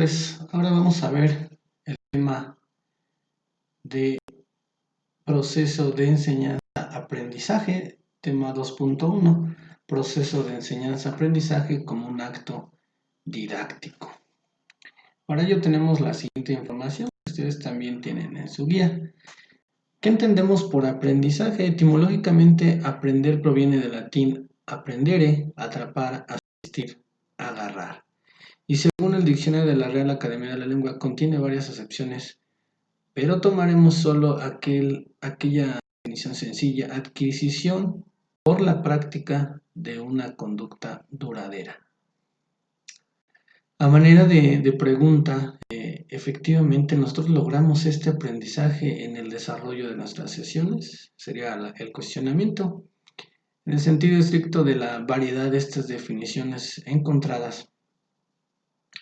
tardes. Ahora vamos a ver el tema de proceso de enseñanza-aprendizaje, tema 2.1, proceso de enseñanza-aprendizaje como un acto didáctico. Para ello tenemos la siguiente información que ustedes también tienen en su guía. ¿Qué entendemos por aprendizaje? Etimológicamente, aprender proviene del latín apprendere, atrapar, asistir, agarrar. Y según el diccionario de la Real Academia de la Lengua, contiene varias acepciones, pero tomaremos solo aquella definición sencilla: adquisición por la práctica de una conducta duradera. A manera de pregunta, efectivamente nosotros logramos este aprendizaje en el desarrollo de nuestras sesiones, sería el cuestionamiento. En el sentido estricto de la variedad de estas definiciones encontradas,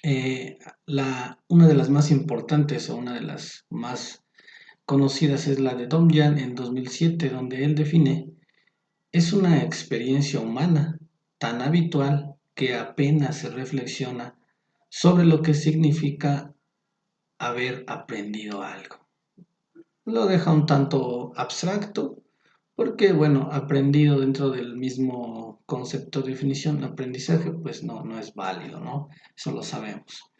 una de las más importantes o una de las más conocidas es la de Domjan en 2007, donde él define: es una experiencia humana tan habitual que apenas se reflexiona sobre lo que significa haber aprendido algo. Lo deja un tanto abstracto porque, aprendido dentro del mismo concepto de definición, aprendizaje, pues no es válido, ¿no? Eso lo sabemos.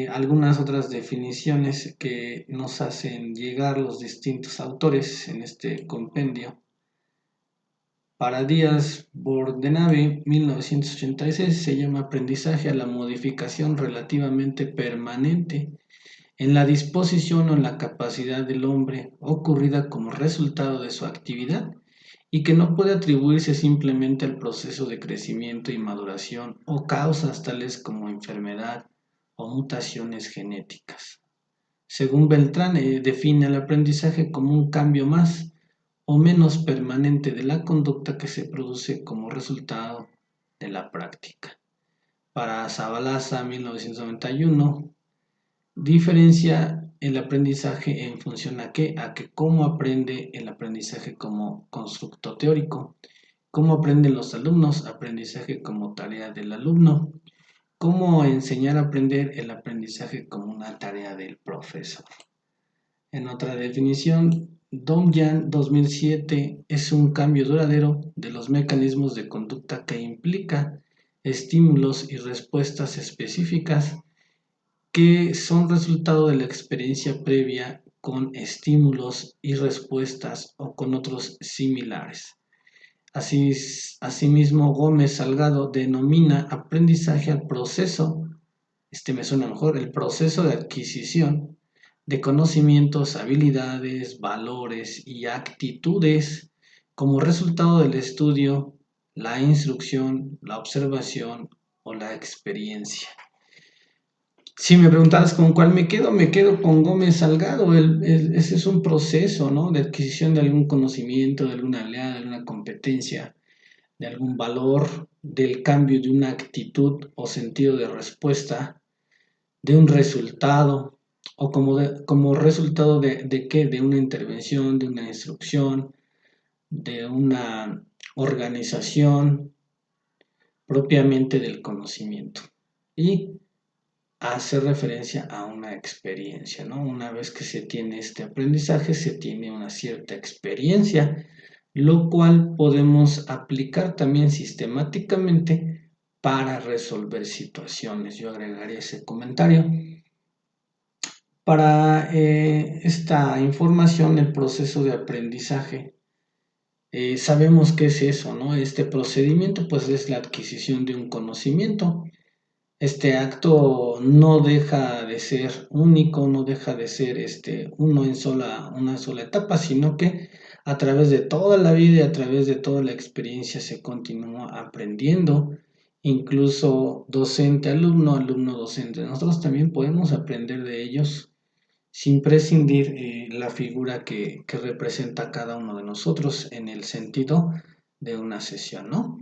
Algunas otras definiciones que nos hacen llegar los distintos autores en este compendio. Para Díaz Bordenave, 1986, se llama aprendizaje a la modificación relativamente permanente en la disposición o en la capacidad del hombre ocurrida como resultado de su actividad y que no puede atribuirse simplemente al proceso de crecimiento y maduración o causas tales como enfermedad o mutaciones genéticas. Según Beltrán, define el aprendizaje como un cambio más o menos permanente de la conducta que se produce como resultado de la práctica. Para Zabalaza, 1991, diferencia el aprendizaje en función a que cómo aprende el aprendizaje como constructo teórico, cómo aprenden los alumnos, aprendizaje como tarea del alumno, cómo enseñar a aprender, el aprendizaje como una tarea del profesor. En otra definición, Domjan 2007 es un cambio duradero de los mecanismos de conducta que implica estímulos y respuestas específicas que son resultado de la experiencia previa con estímulos y respuestas o con otros similares. Asimismo, Gómez Salgado denomina aprendizaje al proceso, me suena mejor, el proceso de adquisición de conocimientos, habilidades, valores y actitudes como resultado del estudio, la instrucción, la observación o la experiencia. Si me preguntabas con cuál me quedo con Gómez Salgado. Ese es un proceso, ¿no?, de adquisición de algún conocimiento, de alguna habilidad, de alguna competencia, de algún valor, del cambio de una actitud o sentido de respuesta, de un resultado, o como resultado de ¿qué? De una intervención, de una instrucción, de una organización propiamente del conocimiento. Y hace referencia a una experiencia, ¿no? Una vez que se tiene este aprendizaje, se tiene una cierta experiencia, lo cual podemos aplicar también sistemáticamente para resolver situaciones. Yo agregaría ese comentario. Para esta información, el proceso de aprendizaje, sabemos qué es eso, ¿no? Este procedimiento, pues, es la adquisición de un conocimiento. Este acto no deja de ser único, no deja de ser una sola etapa, sino que a través de toda la vida y a través de toda la experiencia se continúa aprendiendo, incluso docente-alumno, alumno-docente. Nosotros también podemos aprender de ellos sin prescindir la figura que representa cada uno de nosotros en el sentido de una sesión, ¿no?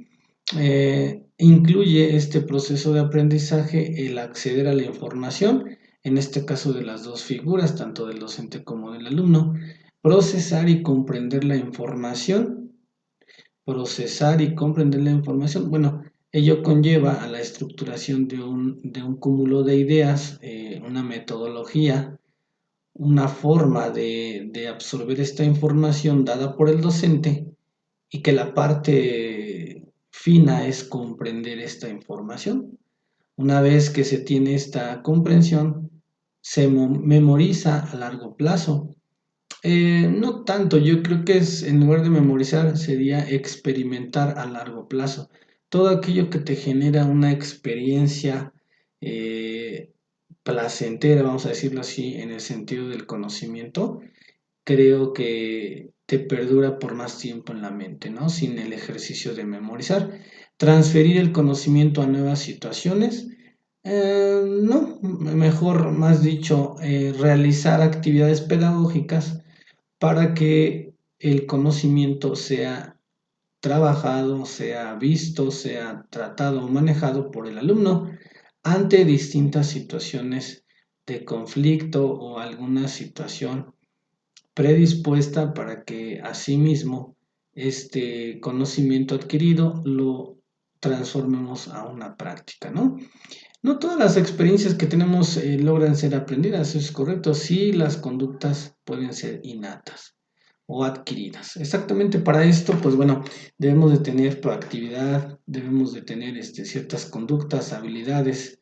Incluye este proceso de aprendizaje el acceder a la información, en este caso de las dos figuras, tanto del docente como del alumno, procesar y comprender la información. Bueno, Ello conlleva a la estructuración de un cúmulo de ideas, una metodología, una forma de absorber esta información dada por el docente y que la parte fina es comprender esta información. Una vez que se tiene esta comprensión, se memoriza a largo plazo. No tanto, yo creo que es, en lugar de memorizar, sería experimentar a largo plazo. Todo aquello que te genera una experiencia eh, placentera, vamos a decirlo así, en el sentido del conocimiento, creo que te perdura por más tiempo en la mente, ¿no? Sin el ejercicio de memorizar. Transferir el conocimiento a nuevas situaciones. No, mejor, más dicho, realizar actividades pedagógicas para que el conocimiento sea trabajado, sea visto, sea tratado o manejado por el alumno ante distintas situaciones de conflicto o alguna situación predispuesta para que asimismo este conocimiento adquirido lo transformemos a una práctica, ¿no? No todas las experiencias que tenemos logran ser aprendidas, es correcto, sí las conductas pueden ser innatas o adquiridas. Exactamente para esto, pues bueno, debemos de tener proactividad, debemos de tener ciertas conductas, habilidades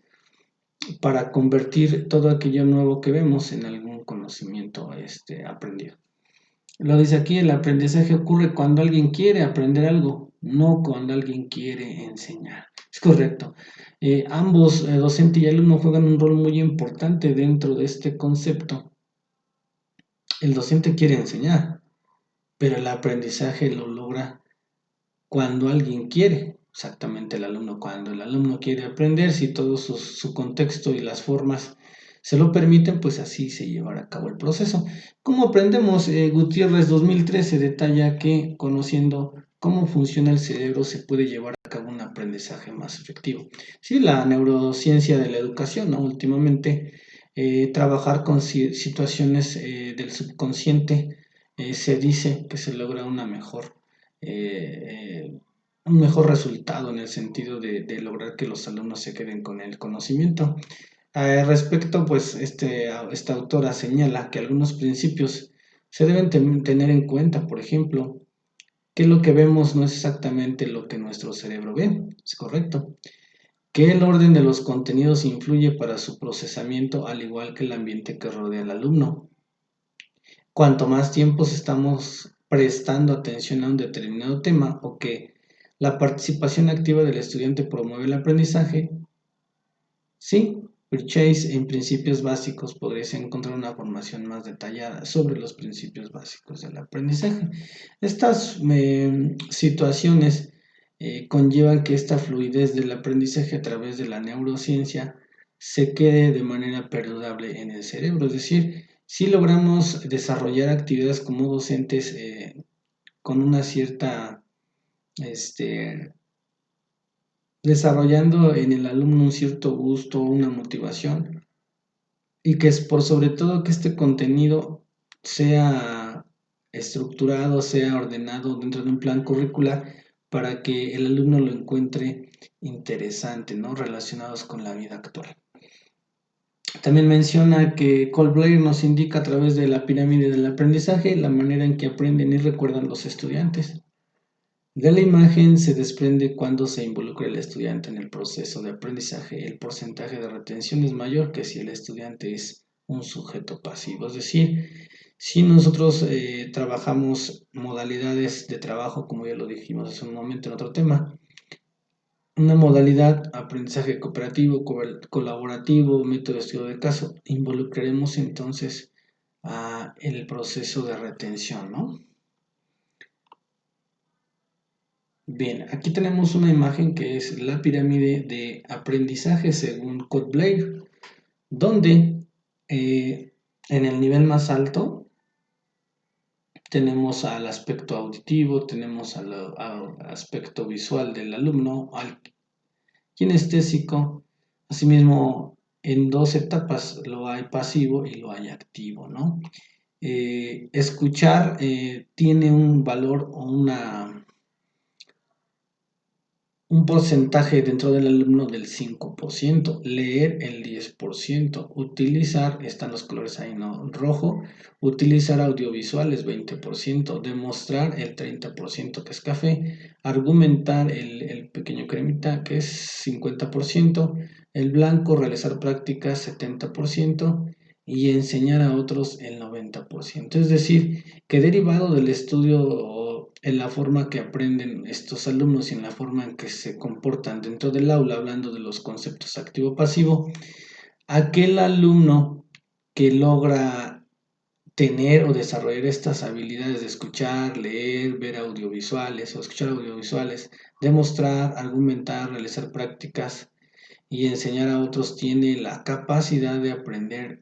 para convertir todo aquello nuevo que vemos en algún conocimiento aprendido. Lo dice aquí, el aprendizaje ocurre cuando alguien quiere aprender algo, no cuando alguien quiere enseñar. Es correcto. Ambos, docente y alumno, juegan un rol muy importante dentro de este concepto. El docente quiere enseñar, pero el aprendizaje lo logra cuando alguien quiere. Exactamente el alumno, cuando el alumno quiere aprender, si todo su contexto y las formas se lo permiten, pues así se llevará a cabo el proceso. ¿Cómo aprendemos? Gutiérrez 2013 detalla que conociendo cómo funciona el cerebro se puede llevar a cabo un aprendizaje más efectivo. Sí, la neurociencia de la educación, ¿no? Últimamente, trabajar con situaciones del subconsciente, se dice que se logra una mejor un mejor resultado en el sentido de lograr que los alumnos se queden con el conocimiento. Respecto, pues, esta autora señala que algunos principios se deben tener en cuenta, por ejemplo, que lo que vemos no es exactamente lo que nuestro cerebro ve, es correcto, que el orden de los contenidos influye para su procesamiento al igual que el ambiente que rodea al alumno. Cuanto más tiempos estamos prestando atención a un determinado tema o que la participación activa del estudiante promueve el aprendizaje, sí, Purchase en principios básicos podrías encontrar una formación más detallada sobre los principios básicos del aprendizaje. Estas situaciones conllevan que esta fluidez del aprendizaje a través de la neurociencia se quede de manera perdurable en el cerebro, es decir, si logramos desarrollar actividades como docentes con una cierta, este, desarrollando en el alumno un cierto gusto, una motivación, y que es por sobre todo que este contenido sea estructurado, sea ordenado dentro de un plan curricular para que el alumno lo encuentre interesante, ¿no? Relacionados con la vida actual. También menciona que Cole Blair nos indica a través de la pirámide del aprendizaje la manera en que aprenden y recuerdan los estudiantes. De la imagen se desprende cuando se involucra el estudiante en el proceso de aprendizaje, el porcentaje de retención es mayor que si el estudiante es un sujeto pasivo. Es decir, si nosotros trabajamos modalidades de trabajo, como ya lo dijimos hace un momento en otro tema, una modalidad, aprendizaje cooperativo, colaborativo, método de estudio de caso, involucraremos entonces el proceso de retención, ¿no? Bien, aquí tenemos una imagen que es la pirámide de aprendizaje según Code Blair, donde en el nivel más alto tenemos al aspecto auditivo, tenemos al aspecto visual del alumno, al kinestésico, asimismo en dos etapas lo hay pasivo y lo hay activo, ¿no? Escuchar tiene un valor o un porcentaje dentro del alumno del 5%, leer el 10%, utilizar, están los colores ahí, ¿no? Rojo, utilizar audiovisuales 20%, demostrar el 30% que es café, argumentar el pequeño cremita que es 50%, el blanco realizar prácticas 70% y enseñar a otros el 90%. Es decir, que derivado del estudio en la forma que aprenden estos alumnos y en la forma en que se comportan dentro del aula, hablando de los conceptos activo-pasivo, aquel alumno que logra tener o desarrollar estas habilidades de escuchar, leer, ver audiovisuales o escuchar audiovisuales, demostrar, argumentar, realizar prácticas y enseñar a otros, tiene la capacidad de aprender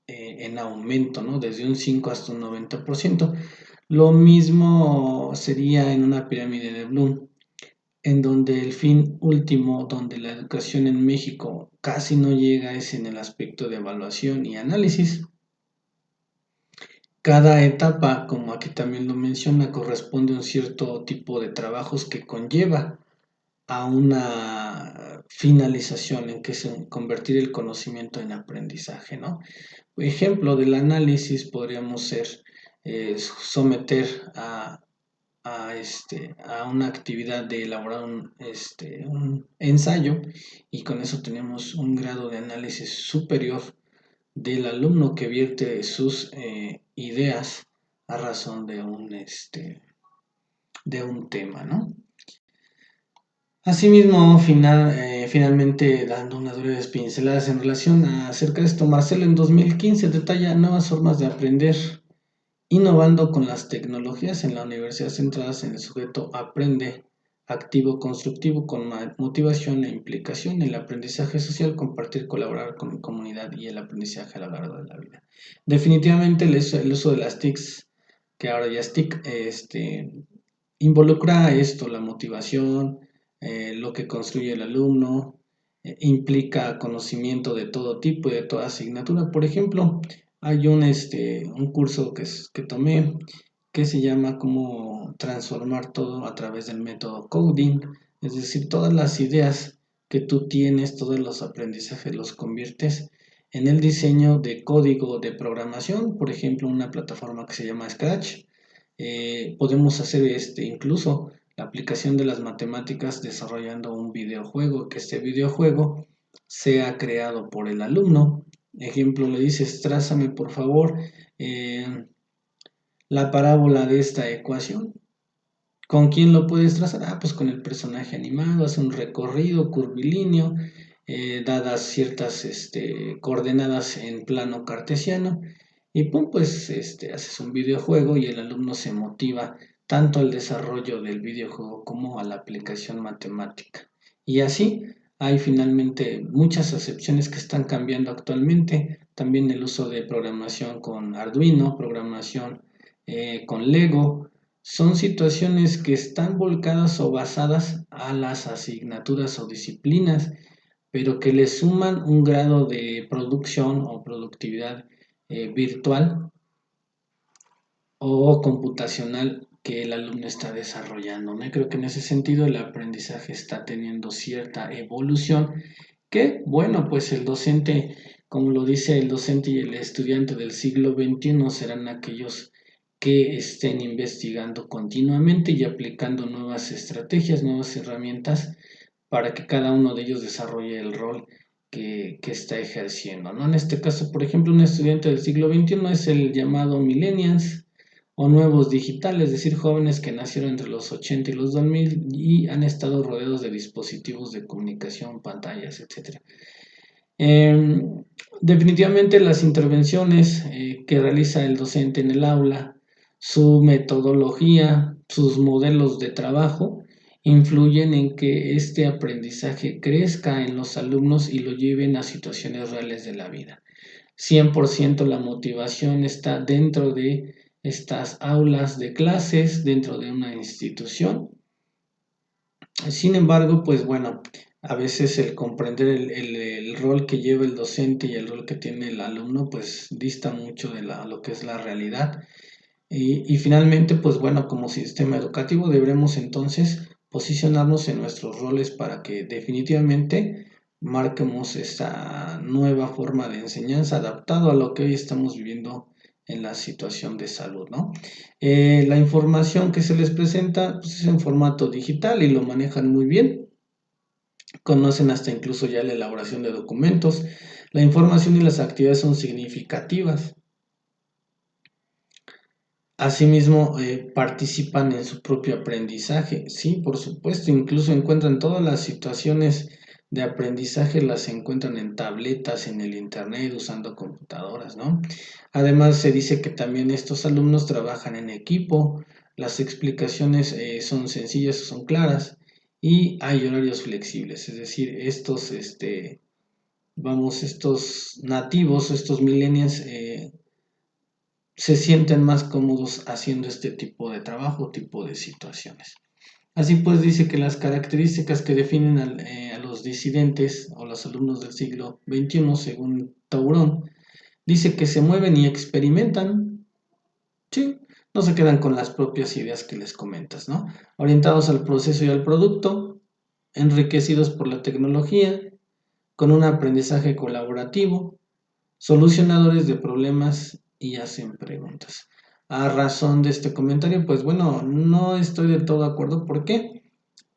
en aumento, ¿no? Desde un 5 hasta un 90%. Lo mismo sería en una pirámide de Bloom, en donde el fin último, donde la educación en México casi no llega, es en el aspecto de evaluación y análisis. Cada etapa, como aquí también lo menciona, corresponde a un cierto tipo de trabajos que conlleva a una finalización en que se convertir el conocimiento en aprendizaje, ¿no? Ejemplo del análisis podríamos ser someter a una actividad de elaborar un ensayo, y con eso tenemos un grado de análisis superior del alumno que vierte sus ideas a razón de un tema, ¿no? Asimismo, finalmente dando unas breves pinceladas en relación acerca de esto, Marcelo en 2015 detalla nuevas formas de aprender, innovando con las tecnologías en la universidad centradas en el sujeto aprende activo constructivo con motivación e implicación, el aprendizaje social, compartir, colaborar con comunidad y el aprendizaje a lo largo de la vida. Definitivamente el uso de las TICs, que ahora ya es TIC, involucra esto, la motivación, lo que construye el alumno, implica conocimiento de todo tipo y de toda asignatura. Por ejemplo, hay un curso que tomé que se llama Cómo transformar todo a través del método coding, es decir, todas las ideas que tú tienes, todos los aprendizajes los conviertes en el diseño de código de programación, por ejemplo, una plataforma que se llama Scratch. Podemos hacer incluso la aplicación de las matemáticas desarrollando un videojuego, que este videojuego sea creado por el alumno. Ejemplo, le dices, trázame por favor la parábola de esta ecuación. ¿Con quién lo puedes trazar? Pues con el personaje animado, hace un recorrido curvilíneo, dadas ciertas coordenadas en plano cartesiano, y pum, pues haces un videojuego y el alumno se motiva tanto al desarrollo del videojuego como a la aplicación matemática. Y así hay finalmente muchas acepciones que están cambiando actualmente. También el uso de programación con Arduino, programación con Lego, son situaciones que están volcadas o basadas a las asignaturas o disciplinas, pero que le suman un grado de producción o productividad virtual o computacional que el alumno está desarrollando, ¿no? Y creo que en ese sentido el aprendizaje está teniendo cierta evolución que, bueno, pues el docente, como lo dice el docente y el estudiante del siglo XXI, serán aquellos que estén investigando continuamente y aplicando nuevas estrategias, nuevas herramientas para que cada uno de ellos desarrolle el rol que está ejerciendo, ¿no? En este caso, por ejemplo, un estudiante del siglo XXI es el llamado millennials o nuevos digitales, es decir, jóvenes que nacieron entre los 80 y los 2000 y han estado rodeados de dispositivos de comunicación, pantallas, etcétera. Definitivamente las intervenciones que realiza el docente en el aula, su metodología, sus modelos de trabajo, influyen en que este aprendizaje crezca en los alumnos y lo lleven a situaciones reales de la vida. 100% la motivación está dentro de estas aulas de clases, dentro de una institución. Sin embargo, pues bueno, a veces el comprender el rol que lleva el docente y el rol que tiene el alumno, pues dista mucho de lo que es la realidad. Y finalmente, pues bueno, como sistema educativo debemos entonces posicionarnos en nuestros roles para que definitivamente marquemos esta nueva forma de enseñanza adaptado a lo que hoy estamos viviendo en la situación de salud, ¿no? La información que se les presenta pues, es en formato digital y lo manejan muy bien. Conocen hasta incluso ya la elaboración de documentos. La información y las actividades son significativas. Asimismo, participan en su propio aprendizaje. Sí, por supuesto, incluso encuentran todas las situaciones de aprendizaje, las encuentran en tabletas, en el internet, usando computadoras, ¿no? Además, se dice que también estos alumnos trabajan en equipo, las explicaciones son sencillas, son claras y hay horarios flexibles, es decir, estos nativos, estos millennials, se sienten más cómodos haciendo este tipo de trabajo, tipo de situaciones. Así pues, dice que las características que definen a los disidentes o los alumnos del siglo XXI, según Taurón, dice que se mueven y experimentan, ¿sí? No se quedan con las propias ideas que les comentas, ¿no? Orientados al proceso y al producto, enriquecidos por la tecnología, con un aprendizaje colaborativo, solucionadores de problemas y hacen preguntas. A razón de este comentario, pues bueno, no estoy del todo de acuerdo. ¿Por qué?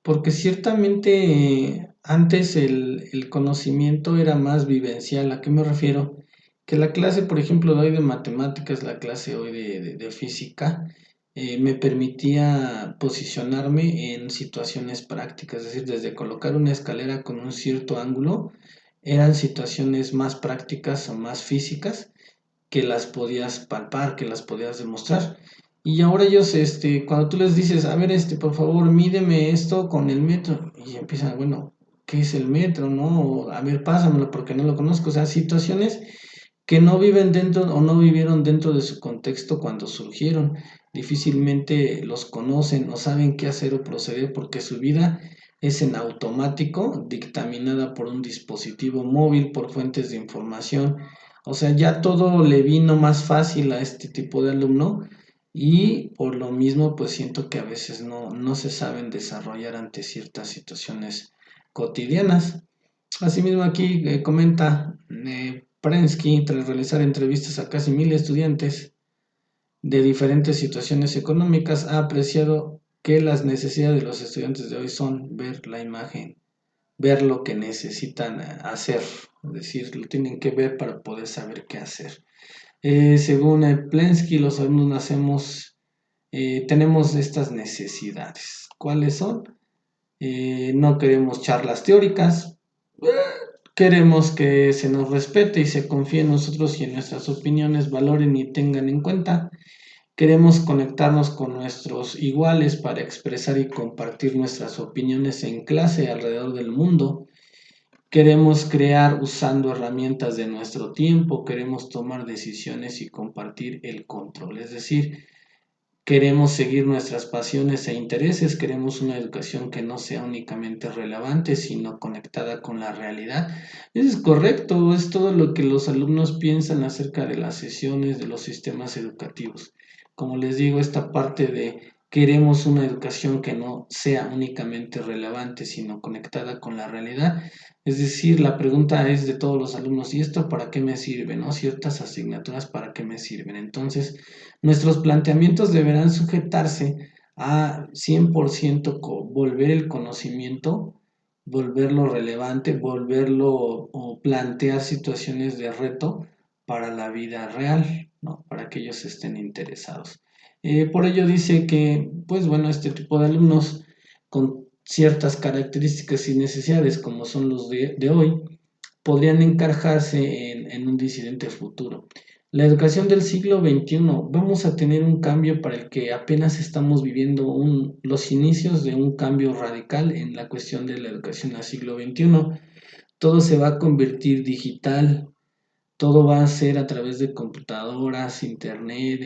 Porque ciertamente antes el conocimiento era más vivencial. ¿A qué me refiero? Que la clase, por ejemplo, de hoy de matemáticas, la clase hoy de física, me permitía posicionarme en situaciones prácticas, es decir, desde colocar una escalera con un cierto ángulo, eran situaciones más prácticas o más físicas que las podías palpar, que las podías demostrar. Y ahora ellos, cuando tú les dices, a ver, por favor, mídeme esto con el metro, y empiezan, bueno, ¿qué es el metro? ¿No? O, a ver, pásamelo porque no lo conozco. O sea, situaciones que no viven dentro o no vivieron dentro de su contexto cuando surgieron. Difícilmente los conocen o saben qué hacer o proceder porque su vida es en automático, dictaminada por un dispositivo móvil, por fuentes de información. O sea, ya todo le vino más fácil a este tipo de alumno y por lo mismo pues siento que a veces no se saben desarrollar ante ciertas situaciones cotidianas. Asimismo aquí comenta Prensky, tras realizar entrevistas a casi 1000 estudiantes de diferentes situaciones económicas, ha apreciado que las necesidades de los estudiantes de hoy son ver la imagen, ver lo que necesitan hacer, es decir, lo tienen que ver para poder saber qué hacer. Según Plensky, los alumnos tenemos estas necesidades. ¿Cuáles son? No queremos charlas teóricas, queremos que se nos respete y se confíe en nosotros y en nuestras opiniones valoren y tengan en cuenta. Queremos conectarnos con nuestros iguales para expresar y compartir nuestras opiniones en clase alrededor del mundo. Queremos crear usando herramientas de nuestro tiempo, queremos tomar decisiones y compartir el control. Es decir, queremos seguir nuestras pasiones e intereses, queremos una educación que no sea únicamente relevante, sino conectada con la realidad. Eso es correcto, es todo lo que los alumnos piensan acerca de las sesiones, de los sistemas educativos. Como les digo, esta parte de queremos una educación que no sea únicamente relevante, sino conectada con la realidad. Es decir, la pregunta es de todos los alumnos, ¿y esto para qué me sirve? ¿No? Ciertas asignaturas para qué me sirven. Entonces, nuestros planteamientos deberán sujetarse a 100% volver el conocimiento, volverlo relevante, volverlo o plantear situaciones de reto para la vida real, ¿no? Para que ellos estén interesados. Por ello dice que, pues bueno, este tipo de alumnos con ciertas características y necesidades como son los de hoy, podrían encajarse en un disidente futuro. La educación del siglo XXI, vamos a tener un cambio para el que apenas estamos viviendo los inicios de un cambio radical en la cuestión de la educación al siglo XXI. Todo se va a convertir digital, todo va a ser a través de computadoras, internet,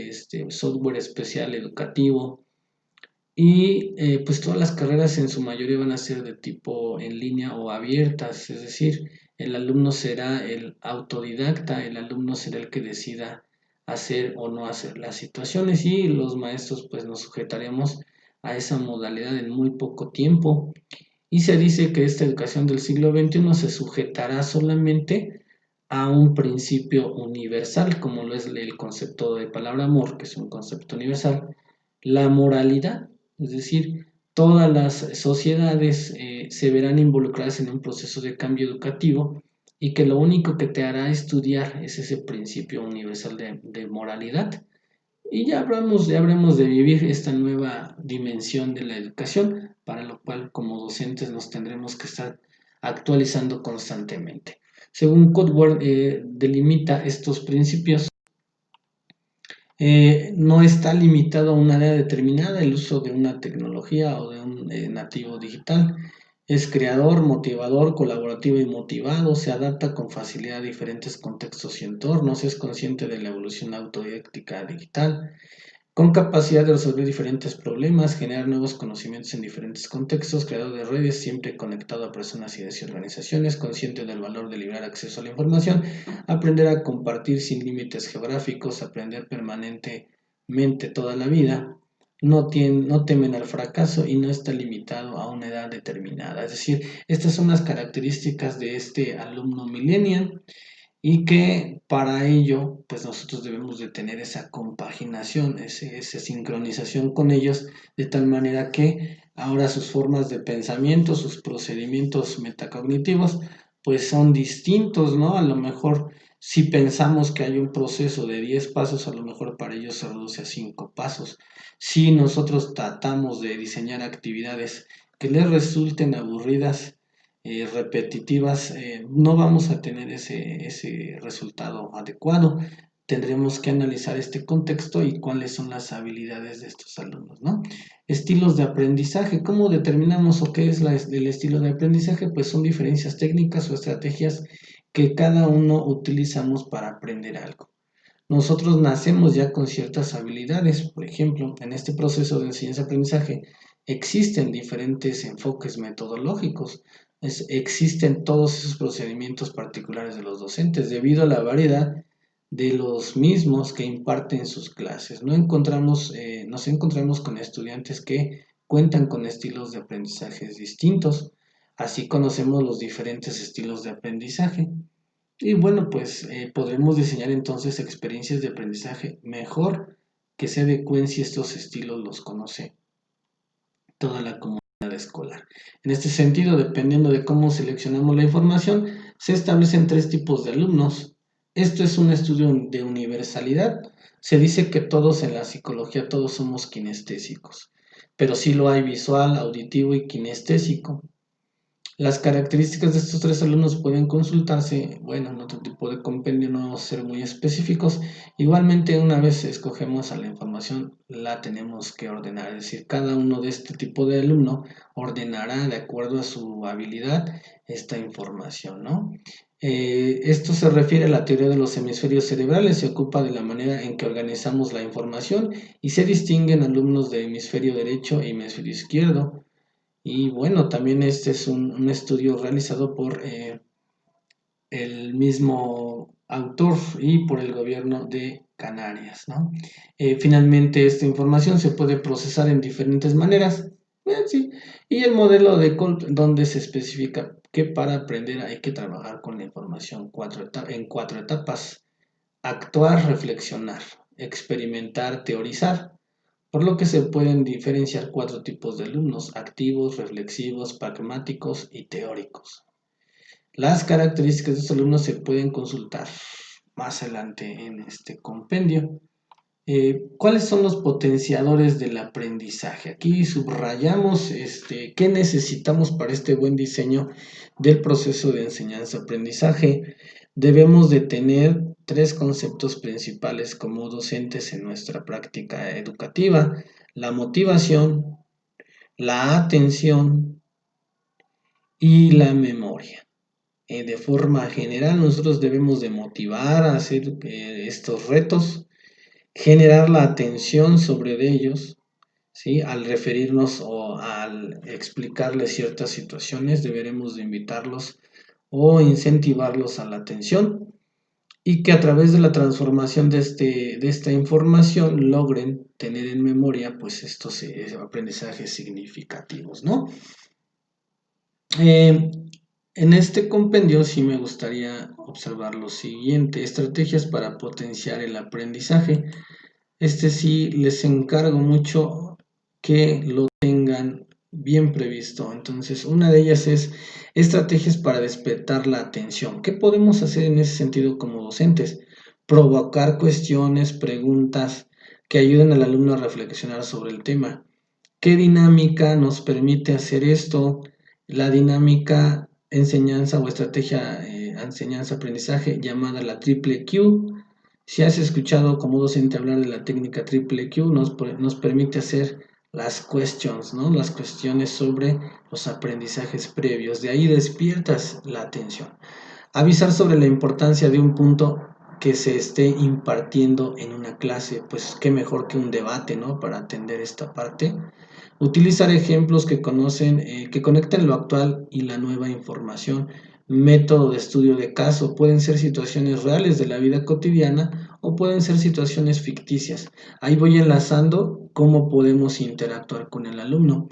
software especial educativo. Y pues todas las carreras en su mayoría van a ser de tipo en línea o abiertas, es decir, el alumno será el autodidacta, el alumno será el que decida hacer o no hacer las situaciones y los maestros pues nos sujetaremos a esa modalidad en muy poco tiempo. Y se dice que esta educación del siglo XXI se sujetará solamente a un principio universal, como lo es el concepto de palabra amor, que es un concepto universal, la moralidad, es decir, todas las sociedades se verán involucradas en un proceso de cambio educativo y que lo único que te hará estudiar es ese principio universal de moralidad. Y ya habremos de vivir esta nueva dimensión de la educación, para lo cual como docentes nos tendremos que estar actualizando constantemente. Según Codeward, delimita estos principios, no está limitado a una área determinada el uso de una tecnología o de un nativo digital. Es creador, motivador, colaborativo y motivado, se adapta con facilidad a diferentes contextos y entornos, es consciente de la evolución autodidáctica digital, con capacidad de resolver diferentes problemas, generar nuevos conocimientos en diferentes contextos, creador de redes, siempre conectado a personas, ideas y organizaciones, consciente del valor de libre acceso a la información, aprender a compartir sin límites geográficos, aprender permanentemente toda la vida, no temen al fracaso y no está limitado a una edad determinada. Es decir, estas son las características de este alumno millennial y que para ello pues nosotros debemos de tener esa compaginación, esa sincronización con ellos, de tal manera que ahora sus formas de pensamiento, sus procedimientos metacognitivos pues son distintos, ¿no? A lo mejor si pensamos que hay un proceso de 10 pasos, a lo mejor para ellos se reduce a 5 pasos. Si nosotros tratamos de diseñar actividades que les resulten aburridas, repetitivas, no vamos a tener ese resultado adecuado. Tendremos que analizar este contexto y cuáles son las habilidades de estos alumnos, ¿no? Estilos de aprendizaje. ¿Cómo determinamos o qué es el estilo de aprendizaje? Pues son diferencias técnicas o estrategias que cada uno utilizamos para aprender algo. Nosotros nacemos ya con ciertas habilidades, por ejemplo, en este proceso de enseñanza-aprendizaje existen diferentes enfoques metodológicos, existen todos esos procedimientos particulares de los docentes debido a la variedad de los mismos que imparten sus clases. Nos encontramos con estudiantes que cuentan con estilos de aprendizaje distintos, así conocemos los diferentes estilos de aprendizaje. Y bueno, pues podremos diseñar entonces experiencias de aprendizaje mejor que se adecuen si estos estilos los conoce toda la comunidad escolar. En este sentido, dependiendo de cómo seleccionamos la información, se establecen tres tipos de alumnos. Esto es un estudio de universalidad. Se dice que todos en la psicología, todos somos kinestésicos, pero sí lo hay visual, auditivo y kinestésico. Las características de estos tres alumnos pueden consultarse, bueno, en otro tipo de compendio, no vamos a ser muy específicos. Igualmente, una vez escogemos a la información, la tenemos que ordenar, es decir, cada uno de este tipo de alumno ordenará de acuerdo a su habilidad esta información, ¿no? Esto se refiere a la teoría de los hemisferios cerebrales, se ocupa de la manera en que organizamos la información y se distinguen alumnos de hemisferio derecho e hemisferio izquierdo. Y bueno, también este es un estudio realizado por el mismo autor y por el gobierno de Canarias, ¿no? Finalmente, esta información se puede procesar en diferentes maneras, sí. Y el modelo de Kolb, donde se especifica que para aprender hay que trabajar con la información en cuatro etapas: actuar, reflexionar, experimentar, teorizar. Por lo que se pueden diferenciar cuatro tipos de alumnos: activos, reflexivos, pragmáticos y teóricos. Las características de estos alumnos se pueden consultar más adelante en este compendio. ¿Cuáles son los potenciadores del aprendizaje? Aquí subrayamos qué necesitamos para este buen diseño del proceso de enseñanza-aprendizaje. Debemos de tener tres conceptos principales como docentes en nuestra práctica educativa: la motivación, la atención y la memoria. De forma general, nosotros debemos de motivar a hacer estos retos, generar la atención sobre ellos, ¿sí? Al referirnos o al explicarles ciertas situaciones, deberemos de invitarlos o incentivarlos a la atención. y que a través de la transformación de esta información logren tener en memoria pues estos aprendizajes significativos, ¿no? En este compendio sí me gustaría observar lo siguiente: estrategias para potenciar el aprendizaje. Este sí les encargo mucho que lo tengan bien previsto. Entonces, una de ellas es estrategias para despertar la atención. ¿Qué podemos hacer en ese sentido como docentes? Provocar cuestiones, preguntas que ayuden al alumno a reflexionar sobre el tema. ¿Qué dinámica nos permite hacer esto? La dinámica enseñanza o estrategia enseñanza-aprendizaje llamada la triple Q. Si has escuchado como docente hablar de la técnica triple Q, nos permite hacer las questions, ¿no? Las cuestiones sobre los aprendizajes previos. De ahí despiertas la atención. Avisar sobre la importancia de un punto que se esté impartiendo en una clase, pues qué mejor que un debate, ¿no? Para atender esta parte. Utilizar ejemplos que conecten lo actual y la nueva información. Método de estudio de caso. Pueden ser situaciones reales de la vida cotidiana o pueden ser situaciones ficticias. Ahí voy enlazando cómo podemos interactuar con el alumno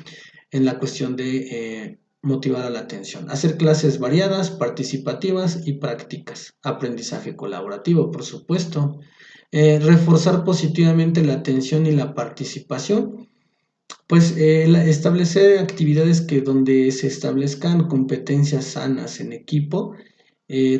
en la cuestión de motivar a la atención. Hacer clases variadas, participativas y prácticas. Aprendizaje colaborativo, por supuesto. Reforzar positivamente la atención y la participación. Pues establecer actividades que donde se establezcan competencias sanas en equipo,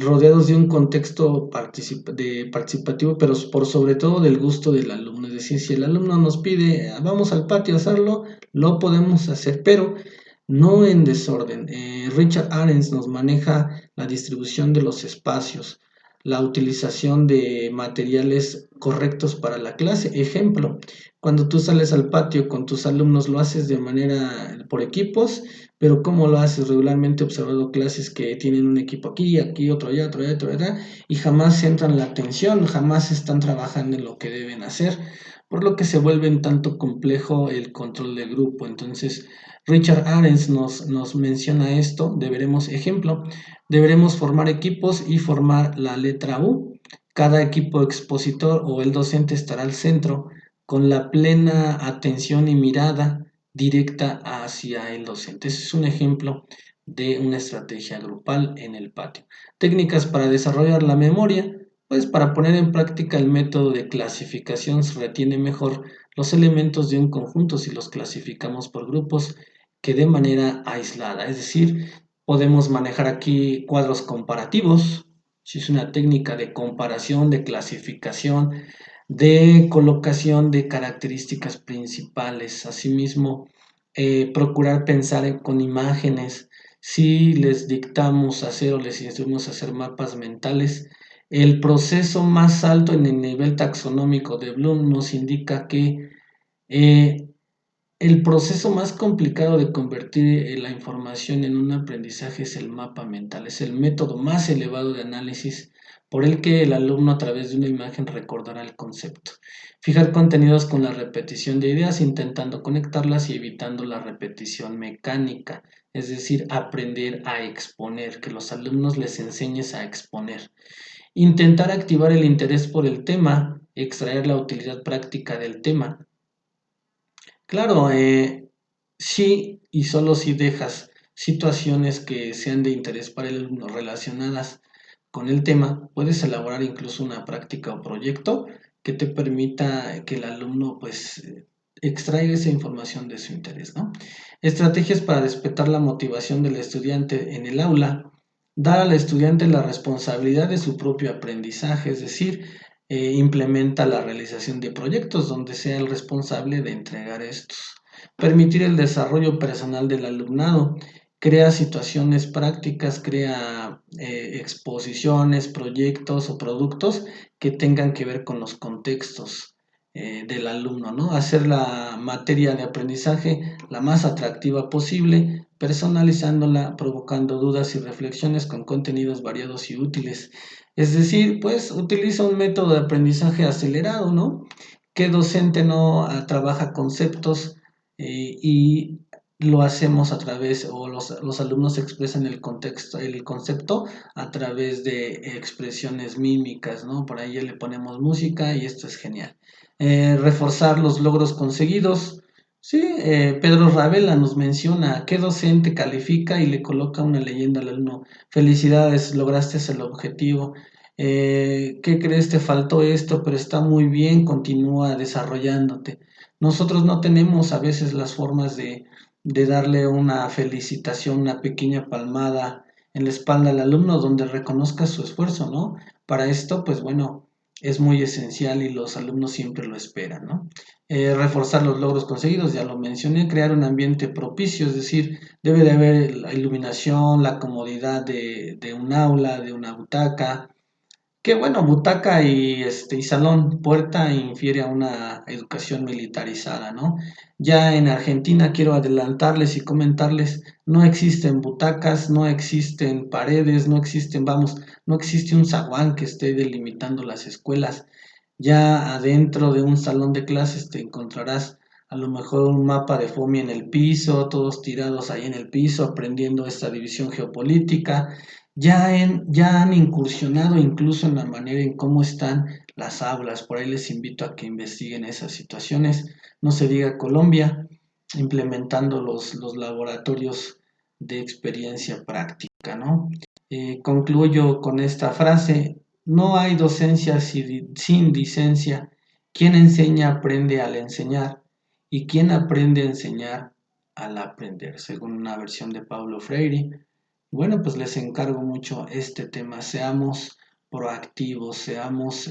rodeados de un contexto participativo, pero por sobre todo del gusto del alumno. Es decir, si el alumno nos pide, vamos al patio a hacerlo, lo podemos hacer, pero no en desorden. Richard Arens nos maneja la distribución de los espacios, la utilización de materiales correctos para la clase. Ejemplo, cuando tú sales al patio con tus alumnos lo haces de manera por equipos, pero ¿cómo lo haces? Regularmente he observado clases que tienen un equipo aquí, aquí, otro allá, otro allá, otro allá, y jamás centran la atención, jamás están trabajando en lo que deben hacer, por lo que se vuelve un tanto complejo el control del grupo. Entonces, Richard Arens nos menciona esto. Deberemos formar equipos y formar la letra U. Cada equipo expositor o el docente estará al centro con la plena atención y mirada directa hacia el docente. Ese es un ejemplo de una estrategia grupal en el patio. Técnicas para desarrollar la memoria. Pues para poner en práctica el método de clasificación se retiene mejor los elementos de un conjunto si los clasificamos por grupos que de manera aislada. Es decir, podemos manejar aquí cuadros comparativos. Si es una técnica de comparación, de clasificación, de colocación de características principales. Asimismo, procurar pensar con imágenes. Si les dictamos hacer o les instruimos a hacer mapas mentales, el proceso más alto en el nivel taxonómico de Bloom nos indica que eh, el proceso más complicado de convertir la información en un aprendizaje es el mapa mental. Es el método más elevado de análisis por el que el alumno a través de una imagen recordará el concepto. Fijar contenidos con la repetición de ideas, intentando conectarlas y evitando la repetición mecánica. Es decir, aprender a exponer, que los alumnos les enseñes a exponer. Intentar activar el interés por el tema, extraer la utilidad práctica del tema. Claro, sí y solo si dejas situaciones que sean de interés para el alumno relacionadas con el tema, puedes elaborar incluso una práctica o proyecto que te permita que el alumno pues extraiga esa información de su interés, ¿no? Estrategias para despertar la motivación del estudiante en el aula. Dar al estudiante la responsabilidad de su propio aprendizaje, es decir, implementa la realización de proyectos donde sea el responsable de entregar estos. Permitir el desarrollo personal del alumnado. Crea situaciones prácticas, crea exposiciones, proyectos o productos que tengan que ver con los contextos del alumno, ¿no? Hacer la materia de aprendizaje la más atractiva posible, personalizándola, provocando dudas y reflexiones con contenidos variados y útiles. Es decir, pues utiliza un método de aprendizaje acelerado, ¿no? ¿Qué docente no trabaja conceptos y lo hacemos a través, o los alumnos expresan el concepto a través de expresiones mímicas, ¿no? Por ahí ya le ponemos música y esto es genial. Reforzar los logros conseguidos. Sí, Pedro Ravela nos menciona qué docente califica y le coloca una leyenda al alumno. Felicidades, lograste el objetivo. ¿Qué crees? Te faltó esto, pero está muy bien, continúa desarrollándote. Nosotros no tenemos a veces las formas de darle una felicitación, una pequeña palmada en la espalda al alumno donde reconozca su esfuerzo, ¿no? Para esto, pues bueno, es muy esencial y los alumnos siempre lo esperan, ¿no? Reforzar los logros conseguidos, ya lo mencioné, crear un ambiente propicio, es decir, debe de haber la iluminación, la comodidad de un aula, de una butaca, que bueno, butaca y salón, puerta infiere a una educación militarizada, ¿no? Ya en Argentina quiero adelantarles y comentarles, no existen butacas, no existen paredes, no existen, vamos, no existe un zaguán que esté delimitando las escuelas. Ya adentro de un salón de clases te encontrarás a lo mejor un mapa de FOMI en el piso, todos tirados ahí en el piso, aprendiendo esta división geopolítica. Ya han incursionado incluso en la manera en cómo están las aulas. Por ahí les invito a que investiguen esas situaciones. No se diga Colombia, implementando los laboratorios de experiencia práctica, ¿no? Concluyo con esta frase, no hay docencia sin licencia. Quien enseña aprende al enseñar y quien aprende a enseñar al aprender, según una versión de Paulo Freire. Bueno, pues les encargo mucho este tema. Seamos proactivos, seamos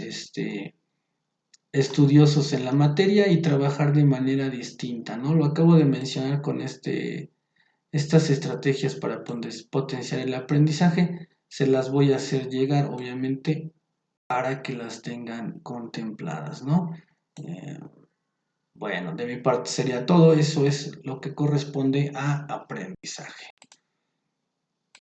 estudiosos en la materia y trabajar de manera distinta, ¿no? Lo acabo de mencionar con estas estrategias para potenciar el aprendizaje. Se las voy a hacer llegar, obviamente, para que las tengan contempladas, ¿no? Eh, bueno, de mi parte sería todo. Eso es lo que corresponde a aprendizaje.